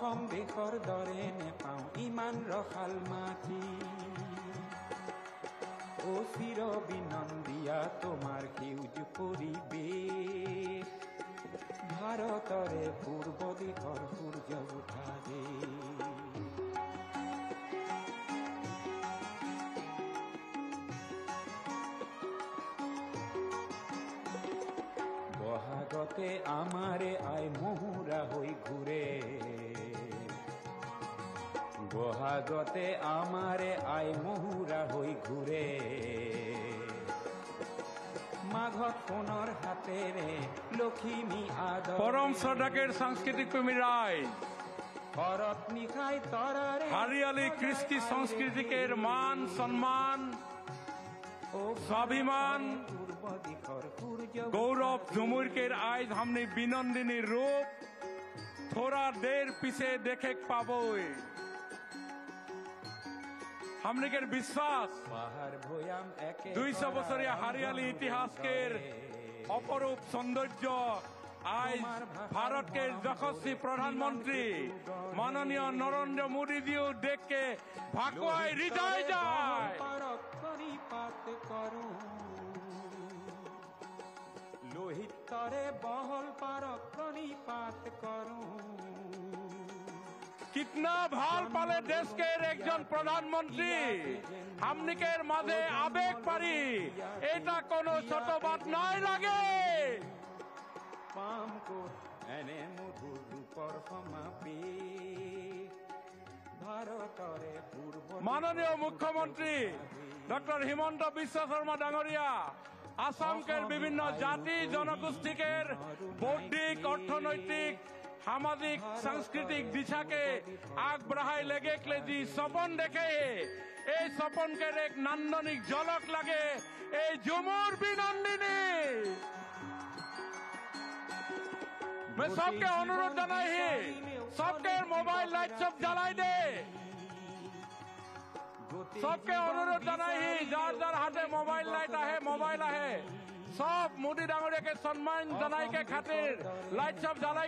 কম দেশৰ দৰে নেপাওঁ ইমান ৰসাল মাটি ও চিৰ বিনন্দিয়া তোমাৰ সেউজ পৰিৱেশ ভাৰতৰে পূৰ্ব দিশৰ সূৰ্য উঠা দেশ বহাগতে আমাৰে আই মহুৰা হৈ ঘূৰে বহাগতে আমাৰে আই মহুৰা হৈ ঘূৰে মাঘত সোণৰ হাতেৰে লখিমী আদৰ পরম শ্রদ্ধাকের সাংস্কৃতিক প্রেমী রায় শরৎ নিশাই তরারে হারিয়ালি কৃষ্টি সংস্কৃতিকের মান সম্মান ও স্বাভিমান পূর্ব দিশর সূর্য गौरव झुमुरकेर आज हमने बिनंदिनी रूप थोड़ा देर पीछे देखे पाबोई हमने के विश्वास পাহাড় ভয়াম একে 200 বছরিয়া হারিয়ালি ইতিহাসকের অপরূপ সৌন্দর্য आज भारत के यशस्वी प्रधानमंत्री माननीय नरेंद्र मोदी जी देख के भाकुआई हृदय जाए পাত করো লোহিত তরে বহল পারক্ষণী পাত করো कितना भाल पाले देश के एक जन प्रधानमंत्री हमने के माঝে आवेग पारी এটা কোনো ছোট বাত নাই লাগে পাম কো এনে মধুর রূপর সমাপি ভারতরে পূর্ব माननीय मुख्यमंत्री डॉक्टर हिमंत बिश्व शर्मा डांगरिया आसाम के विभिन्न जाति जनगोष्ठी के बौद्धिक अर्थनैतिक सामाजिक सांस्कृतिक दिशा के आग बढ़ाई लेगे जी सपन देखे ये सपन के एक नांदनिक झलक लगे ये झुमुर बिनंदिनी मैं सबके अनुरोध जनाई सबके मोबाइल लाइट सब जलाई दे सबके अनुरोध जनाई जार जार हाथे मोबाइल लाइट आहे सब मोदी डांगरिया के सम्मान जनाई के खातिर लाइट सब जलाई